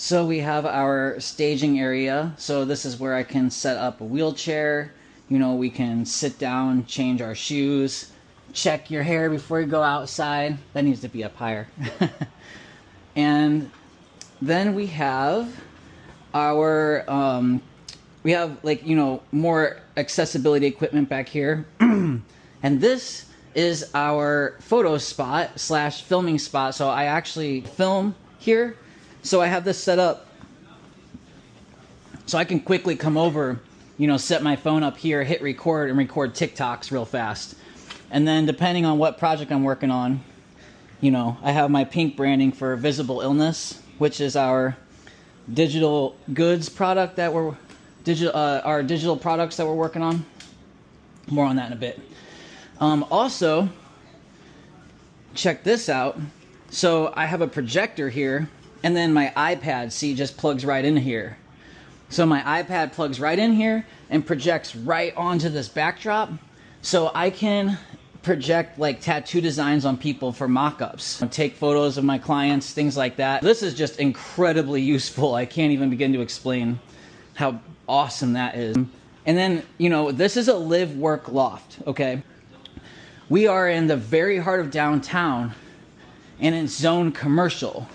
So we have our staging area. So this is where I can set up a wheelchair. You know, we can sit down, change our shoes, check your hair before you go outside. That needs to be up higher. And then we have our, we have like, you know, more accessibility equipment back here. And this is our photo spot / filming spot. So I actually film here. So I have this set up so I can quickly come over, you know, set my phone up here, hit record, and record TikToks real fast. And then depending on what project I'm working on, you know, I have my pink branding for Visible Illness, which is our digital goods product that we're, our digital products that we're working on. More on that in a bit. Also, check this out. So I have a projector here, and then my iPad, see, just plugs right in here. So my iPad plugs right in here and projects right onto this backdrop. So I can project like tattoo designs on people for mock-ups. Take photos of my clients, things like that. This is just incredibly useful. I can't even begin to explain how awesome that is. And then, you know, this is a live work loft, okay? We are in the very heart of downtown and it's zoned commercial.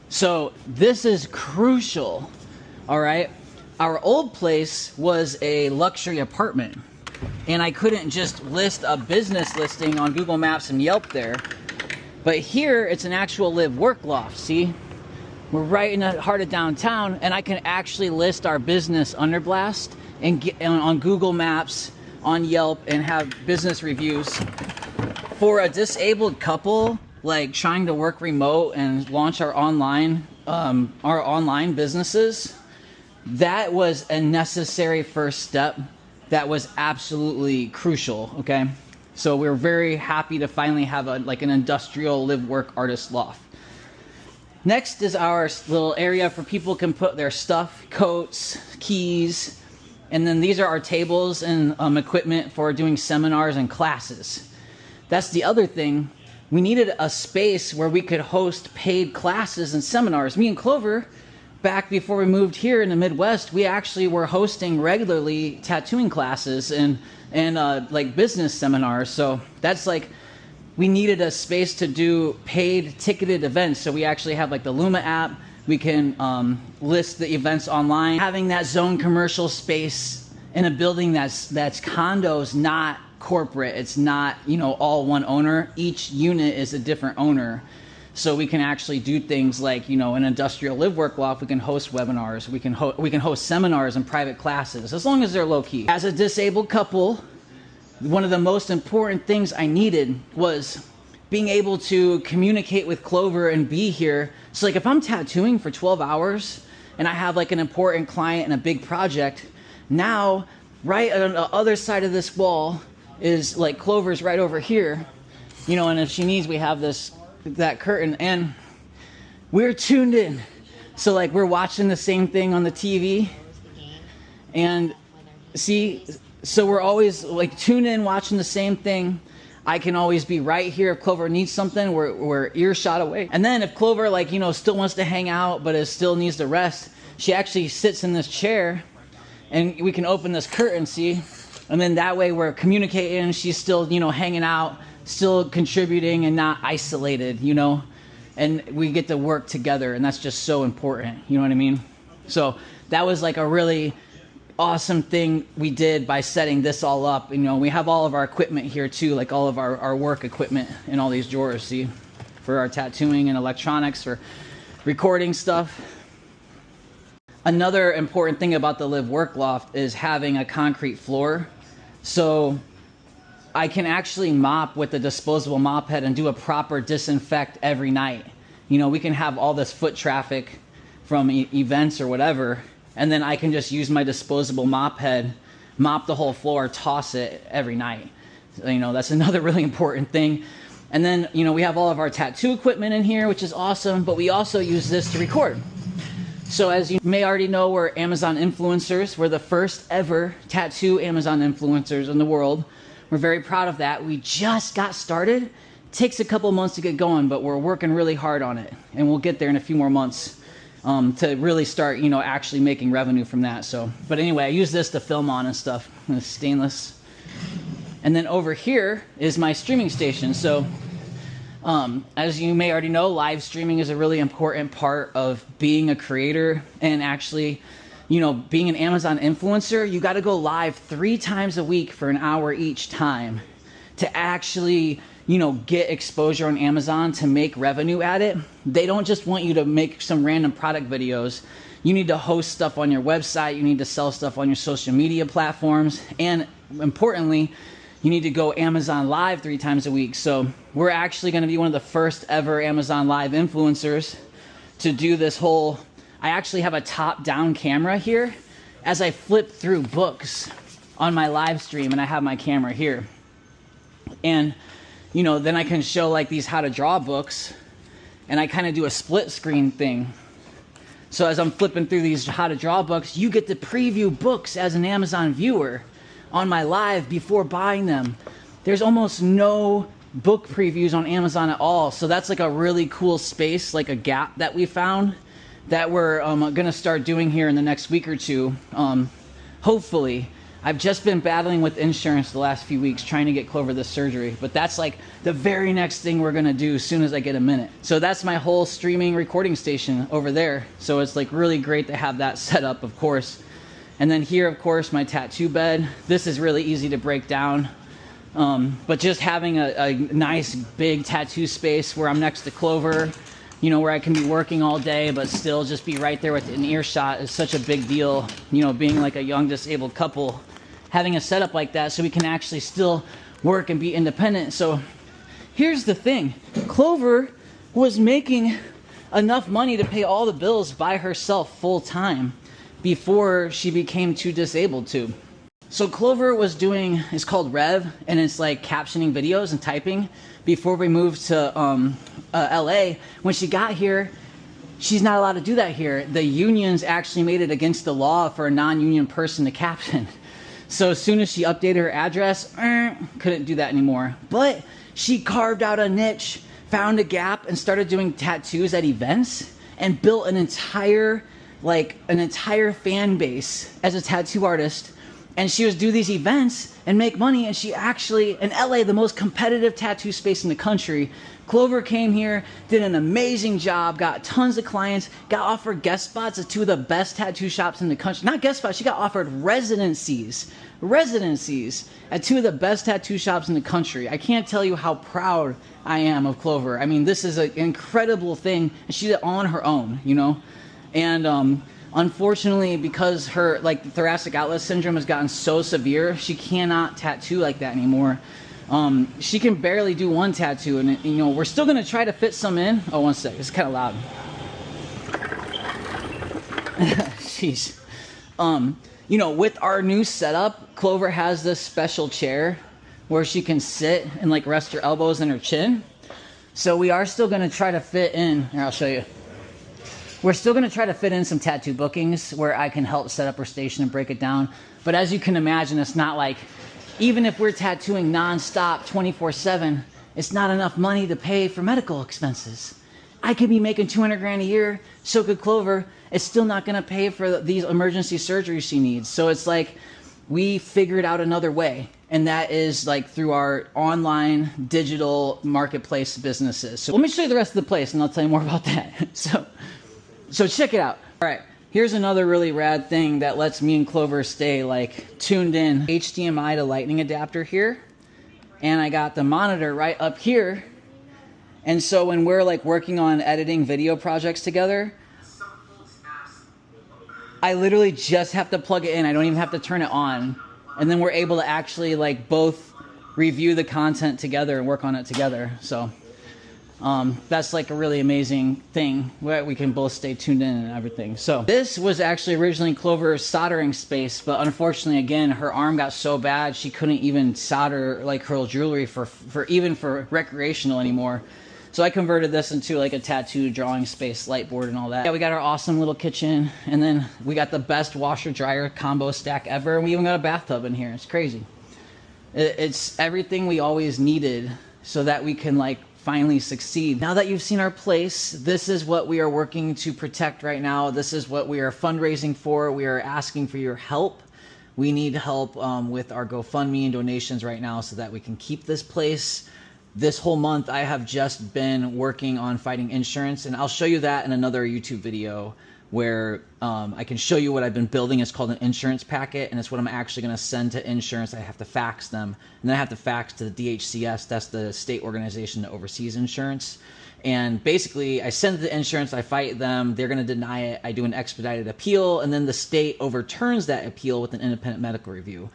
So this is crucial, all right? Our old place was a luxury apartment and I couldn't just list a business listing on Google Maps and Yelp there. But here it's an actual live work loft, see? We're right in the heart of downtown and I can actually list our business under blast and get on Google Maps, on Yelp, and have business reviews. For a disabled couple, like trying to work remote and launch our online businesses, that was a necessary first step that was absolutely crucial, okay? So we're very happy to finally have like an industrial live work artist loft. Next is our little area for people can put their stuff, coats, keys, and then these are our tables and equipment for doing seminars and classes. That's the other thing. We needed a space where we could host paid classes and seminars. Me and Clover, back before we moved here in the Midwest, we actually were hosting regularly tattooing classes and like business seminars. So that's like, we needed a space to do paid ticketed events. So we actually have like the Luma app. We can list the events online. Having that zone commercial space in a building that's condos, not corporate. It's not, you know, all one owner. Each unit is a different owner. So we can actually do things like, you know, an industrial live work loft. We can host webinars. We can host seminars and private classes, as long as they're low key. As a disabled couple, one of the most important things I needed was being able to communicate with Clover and be here. So like if I'm tattooing for 12 hours and I have like an important client and a big project, now right on the other side of this wall is like Clover's right over here, you know, and if she needs, we have that curtain and we're tuned in. So like we're watching the same thing on the TV and see, so we're always like tuned in, watching the same thing. I can always be right here. If Clover needs something, we're earshot away. And then if Clover, like, you know, still wants to hang out, but still needs to rest, she actually sits in this chair and we can open this curtain, see? And then that way we're communicating. She's still, you know, hanging out, still contributing and not isolated, you know? And we get to work together and that's just so important. You know what I mean? So that was like a really awesome thing we did by setting this all up. You know, we have all of our equipment here too, like all of our work equipment in all these drawers, see, for our tattooing and electronics, for recording stuff. Another important thing about the live work loft is having a concrete floor. So I can actually mop with a disposable mop head and do a proper disinfect every night. You know, we can have all this foot traffic from events or whatever, and then I can just use my disposable mop head, mop the whole floor, toss it every night. So, you know, that's another really important thing. And then, you know, we have all of our tattoo equipment in here, which is awesome, but we also use this to record. So as you may already know, we're Amazon influencers. We're the first ever tattoo Amazon influencers in the world. We're very proud of that. We just got started. It takes a couple months to get going, but we're working really hard on it, and we'll get there in a few more months. to really start, you know, actually making revenue from that. So, but anyway, I use this to film on and stuff. It's stainless. And then over here is my streaming station. So, as you may already know, live streaming is a really important part of being a creator and actually, you know, being an Amazon influencer. You got to go live 3 times a week for an hour each time to actually, you know, get exposure on Amazon, to make revenue at it. They don't just want you to make some random product videos. You need to host stuff on your website. You need to sell stuff on your social media platforms. And importantly, you need to go Amazon Live 3 times a week. So we're actually going to be one of the first ever Amazon Live influencers to do this whole, I actually have a top-down camera here as I flip through books on my live stream, and I have my camera here. And, you know, then I can show like these how to draw books, and I kind of do a split screen thing. So as I'm flipping through these how to draw books, you get to preview books as an Amazon viewer on my live before buying them. There's almost no book previews on Amazon at all. So that's like a really cool space, like a gap that we found that we're gonna start doing here in the next week or two. Hopefully. I've just been battling with insurance the last few weeks trying to get Clover this surgery, but that's like the very next thing we're gonna do as soon as I get a minute. So that's my whole streaming recording station over there. So it's like really great to have that set up, of course. And then here, of course, my tattoo bed. This is really easy to break down. But just having a nice big tattoo space where I'm next to Clover, you know, where I can be working all day but still just be right there with an earshot is such a big deal. You know, being like a young disabled couple, having a setup like that so we can actually still work and be independent. So here's the thing. Clover was making enough money to pay all the bills by herself full time before she became too disabled to. So Clover was doing, it's called Rev, and it's like captioning videos and typing. Before we moved to LA, when she got here, she's not allowed to do that here. The unions actually made it against the law for a non-union person to caption. So as soon as she updated her address, couldn't do that anymore. But she carved out a niche, found a gap, and started doing tattoos at events, and built an entire fan base as a tattoo artist. And she would do these events and make money. And she actually, in LA, the most competitive tattoo space in the country, Clover came here, did an amazing job, got tons of clients, got offered guest spots at 2 of the best tattoo shops in the country. Not guest spots, she got offered residencies at 2 of the best tattoo shops in the country. I can't tell you how proud I am of Clover. I mean, this is an incredible thing. And she did it all on her own, you know? And unfortunately, because her thoracic outlet syndrome has gotten so severe, she cannot tattoo like that anymore. She can barely do 1 tattoo, and you know, we're still gonna try to fit some in. Oh, one sec, it's kind of loud. Jeez. You know, with our new setup, Clover has this special chair where she can sit and like rest her elbows and her chin. So we are still gonna try to fit in. Here, I'll show you. We're still going to try to fit in some tattoo bookings where I can help set up her station and break it down. But as you can imagine, it's not like, even if we're tattooing nonstop 24/7, it's not enough money to pay for medical expenses. I could be making 200 grand a year, so could Clover. It's still not going to pay for these emergency surgeries she needs. So it's like, we figured out another way. And that is like through our online digital marketplace businesses. So let me show you the rest of the place and I'll tell you more about that. So check it out. All right, here's another really rad thing that lets me and Clover stay like tuned in. HDMI to lightning adapter here. And I got the monitor right up here. And so when we're like working on editing video projects together, I literally just have to plug it in. I don't even have to turn it on. And then we're able to actually like both review the content together and work on it together. So that's like a really amazing thing where we can both stay tuned in and everything. So this was actually originally Clover's soldering space, but unfortunately, again, her arm got so bad she couldn't even solder like her jewelry for recreational anymore. So I converted this into like a tattoo drawing space, light board and all that. Yeah, we got our awesome little kitchen, and then we got the best washer dryer combo stack ever. And we even got a bathtub in here. It's crazy. It's everything we always needed so that we can like finally succeed. Now that you've seen our place, this is what we are working to protect right now. This is what we are fundraising for. We are asking for your help. We need help with our GoFundMe and donations right now so that we can keep this place. This whole month, I have just been working on fighting insurance, and I'll show you that in another YouTube video where I can show you what I've been building. It's called an insurance packet, and it's what I'm actually going to send to insurance. I have to fax them, and then I have to fax to the DHCS. That's the state organization that oversees insurance. And basically, I send it to insurance, I fight them, they're going to deny it, I do an expedited appeal, and then the state overturns that appeal with an independent medical review.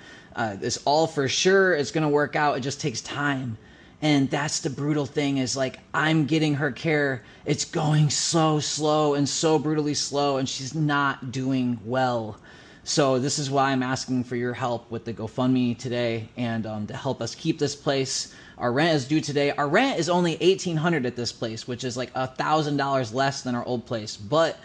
This all for sure is going to work out. It just takes time. And that's the brutal thing, is like, I'm getting her care. It's going so slow and so brutally slow, and she's not doing well. So this is why I'm asking for your help with the GoFundMe today, and to help us keep this place. Our rent is due today. Our rent is only $1,800 at this place, which is like $1,000 less than our old place. But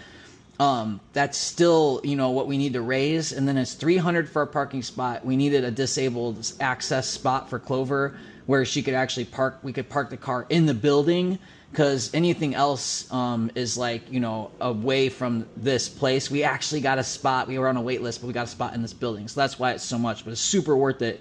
that's still, you know, what we need to raise. And then it's $300 for a parking spot. We needed a disabled access spot for Clover where she could actually park. We could park the car in the building, because anything else is like, you know, away from this place. We actually got a spot. We were on a wait list, but we got a spot in this building. So that's why it's so much, but it's super worth it.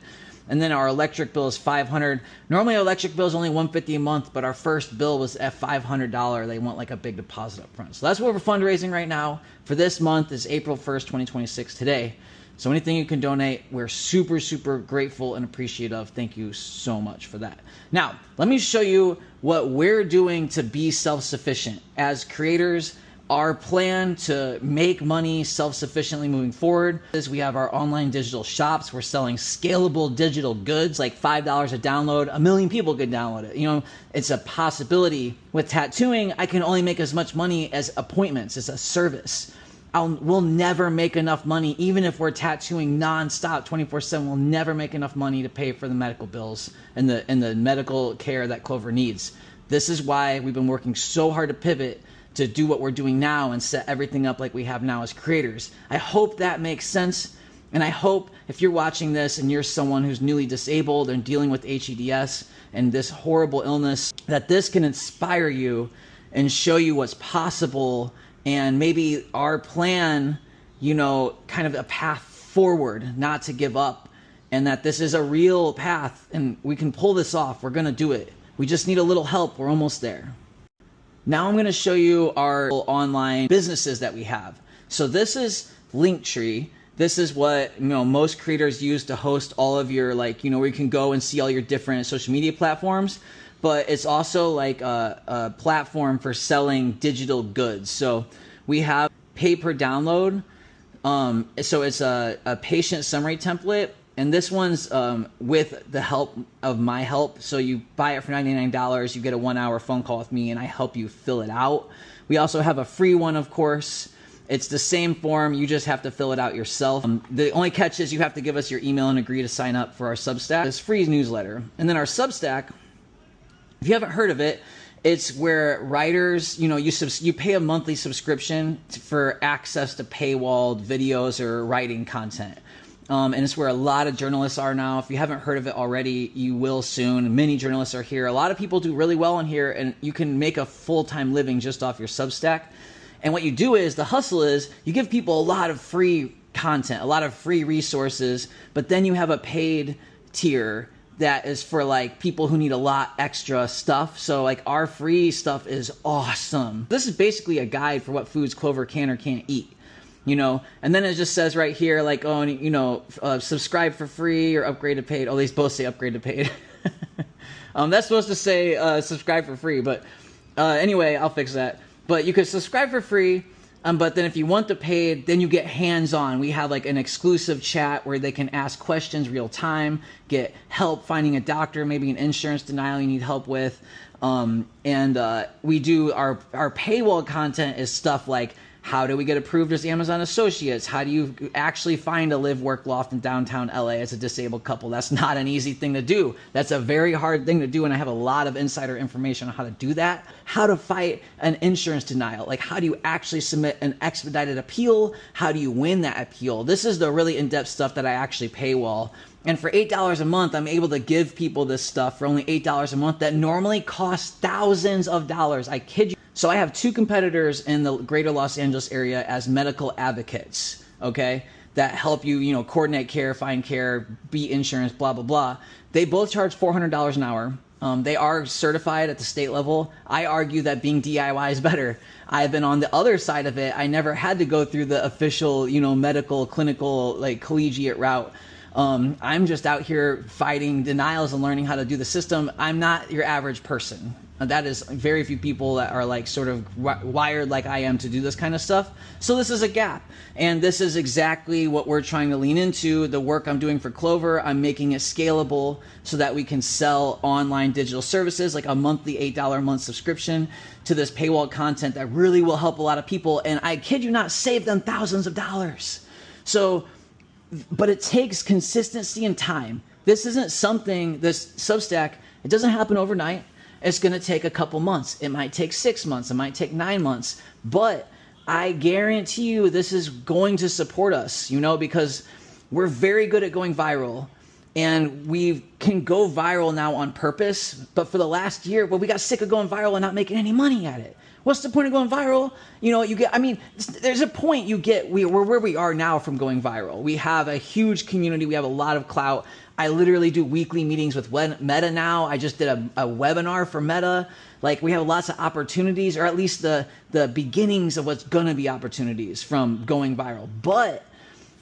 And then our electric bill is $500. Normally our electric bill is only $150 a month, but our first bill was at $500. They want like a big deposit up front. So that's what we're fundraising right now. For this month is April 1st, 2026 today. So anything you can donate, we're super, super grateful and appreciative. Thank you so much for that. Now, let me show you what we're doing to be self-sufficient. As creators, our plan to make money self-sufficiently moving forward is we have our online digital shops. We're selling scalable digital goods, like $5 a download. 1 million people could download it. You know, it's a possibility. With tattooing, I can only make as much money as appointments. It's a service. We'll never make enough money, even if we're tattooing nonstop 24/7. We'll never make enough money to pay for the medical bills and the medical care that Clover needs. This is why we've been working so hard to pivot to do what we're doing now and set everything up like we have now as creators. I hope that makes sense. And I hope if you're watching this and you're someone who's newly disabled and dealing with hEDS and this horrible illness, that this can inspire you and show you what's possible, and maybe our plan, you know, kind of a path forward, not to give up, and that this is a real path and we can pull this off. We're going to do it. We just need a little help. We're almost there. Now I'm going to show you our online businesses that we have. So this is Linktree. This is what, you know, most creators use to host all of your, like, you know, where you can go and see all your different social media platforms. But it's also like a platform for selling digital goods. So we have pay per download. So it's a patient summary template. And this one's with the help of my help. So you buy it for $99, you get a 1-hour phone call with me, and I help you fill it out. We also have a free one, of course. It's the same form, you just have to fill it out yourself. The only catch is you have to give us your email and agree to sign up for our Substack. It's free newsletter. And then our Substack, if you haven't heard of it, it's where writers, you know, you pay a monthly subscription for access to paywalled videos or writing content. And it's where a lot of journalists are now. If you haven't heard of it already, you will soon. Many journalists are here. A lot of people do really well in here, and you can make a full-time living just off your Substack. And what you do is, the hustle is, you give people a lot of free content, a lot of free resources, but then you have a paid tier that is for like people who need a lot extra stuff. So like our free stuff is awesome. This is basically a guide for what foods Clover can or can't eat. You know, and then it just says right here, like, oh, you know, subscribe for free or upgrade to paid. Oh, they both say upgrade to paid. That's supposed to say subscribe for free, but anyway, I'll fix that. But you could subscribe for free, but then if you want the paid, then you get hands-on. We have like an exclusive chat where they can ask questions real time, get help finding a doctor, maybe an insurance denial you need help with. And we do our paywall content is stuff like, how do we get approved as Amazon associates? How do you actually find a live-work loft in downtown LA as a disabled couple? That's not an easy thing to do. That's a very hard thing to do, and I have a lot of insider information on how to do that. How to fight an insurance denial. Like, how do you actually submit an expedited appeal? How do you win that appeal? This is the really in-depth stuff that I actually paywall. And for $8 a month, I'm able to give people this stuff for only $8 a month that normally costs thousands of dollars. I kid you. So I have 2 competitors in the greater Los Angeles area as medical advocates, okay, that help you, coordinate care, find care, beat insurance, blah, blah, blah. They both charge $400 an hour. They are certified at the state level. I argue that being DIY is better. I've been on the other side of it. I never had to go through the official, medical, clinical, like collegiate route. I'm just out here fighting denials and learning how to do the system. I'm not your average person. That is very few people that are like sort of wired like I am to do this kind of stuff. So this is a gap. And this is exactly what we're trying to lean into. The work I'm doing for Clover, I'm making it scalable so that we can sell online digital services like a monthly $8 a month subscription to this paywall content that really will help a lot of people. And I kid you not, save them thousands of dollars. So, but it takes consistency and time. This isn't something, this Substack, it doesn't happen overnight. It's going to take a couple months. It might take 6 months. It might take 9 months. But I guarantee you this is going to support us, because we're very good at going viral. And we can go viral now on purpose. But for the last year, we got sick of going viral and not making any money at it. What's the point of going viral? There's a point you get, we're where we are now from going viral. We have a huge community. We have a lot of clout. I literally do weekly meetings with Meta now. I just did a webinar for Meta. Like, we have lots of opportunities, or at least the beginnings of what's going to be opportunities from going viral, but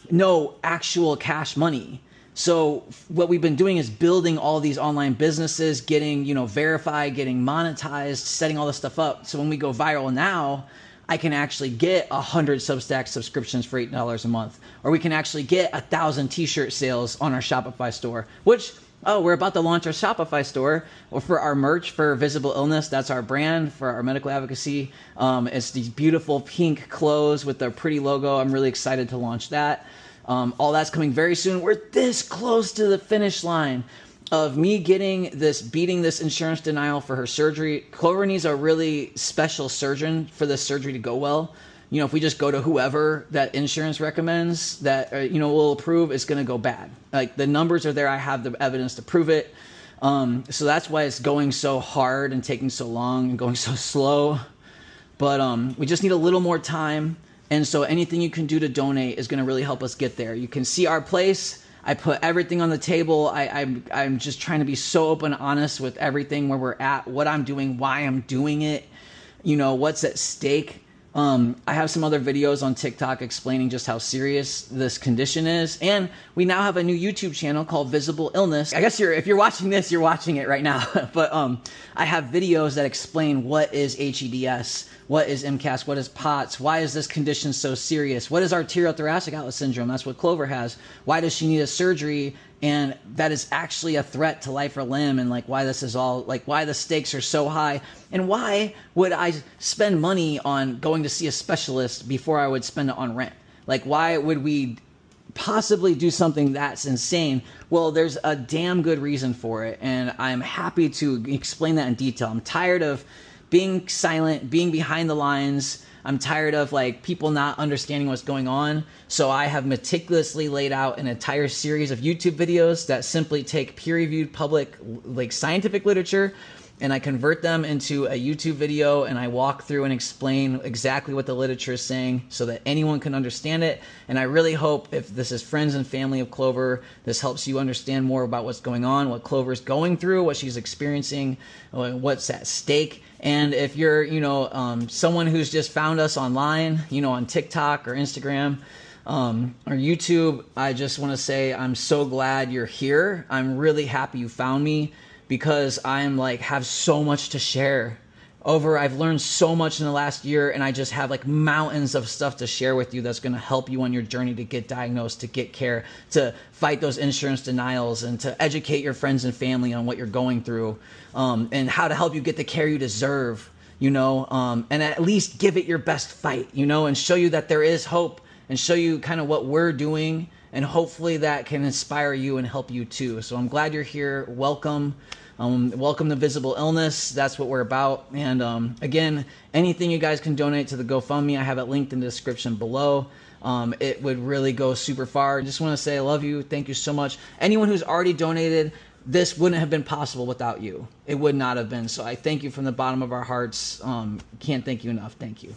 no actual cash money. So what we've been doing is building all these online businesses, getting, verified, getting monetized, setting all this stuff up. So when we go viral now, I can actually get 100 Substack subscriptions for $8 a month, or we can actually get 1,000 t-shirt sales on our Shopify store, which, we're about to launch our Shopify store for our merch for Visible Illness. That's our brand for our medical advocacy. It's these beautiful pink clothes with their pretty logo. I'm really excited to launch that. All that's coming very soon. We're this close to the finish line of me beating this insurance denial for her surgery. Clover needs a really special surgeon for this surgery to go well. If we just go to whoever that insurance recommends that, will approve, it's going to go bad. Like, the numbers are there. I have the evidence to prove it. So that's why it's going so hard and taking so long and going so slow. But we just need a little more time. And so anything you can do to donate is going to really help us get there. You can see our place. I put everything on the table. I'm just trying to be so open and honest with everything, where we're at, what I'm doing, why I'm doing it, what's at stake. I have some other videos on TikTok explaining just how serious this condition is. And we now have a new YouTube channel called Visible Illness. I guess if you're watching this, you're watching it right now. But I have videos that explain what is hEDS, what is MCAS, what is POTS, why is this condition so serious, what is arterial-thoracic outlet syndrome, that's what Clover has, why does she need a surgery, and that is actually a threat to life or limb, and like why this is all, like why the stakes are so high, and why would I spend money on going to see a specialist before I would spend it on rent? Like, why would we possibly do something that's insane? Well, there's a damn good reason for it, and I'm happy to explain that in detail. I'm tired of being silent, being behind the lines. I'm tired of people not understanding what's going on. So I have meticulously laid out an entire series of YouTube videos that simply take peer-reviewed public scientific literature, and I convert them into a YouTube video, and I walk through and explain exactly what the literature is saying so that anyone can understand it. And I really hope, if this is friends and family of Clover, this helps you understand more about what's going on, what Clover's going through, what she's experiencing, what's at stake. And if you're, someone who's just found us online, on TikTok or Instagram or YouTube, I just want to say I'm so glad you're here. I'm really happy you found me, because I'm have so much to share. I've learned so much in the last year, and I just have mountains of stuff to share with you that's going to help you on your journey to get diagnosed, to get care, to fight those insurance denials, and to educate your friends and family on what you're going through, and how to help you get the care you deserve, and at least give it your best fight, and show you that there is hope, and show you kind of what we're doing, and hopefully that can inspire you and help you too. So I'm glad you're here. Welcome. Welcome to Visible Illness. That's what we're about. And again, anything you guys can donate to the GoFundMe, I have it linked in the description below. It would really go super far. I just want to say I love you. Thank you so much. Anyone who's already donated, this wouldn't have been possible without you. It would not have been. So I thank you from the bottom of our hearts. Can't thank you enough. Thank you.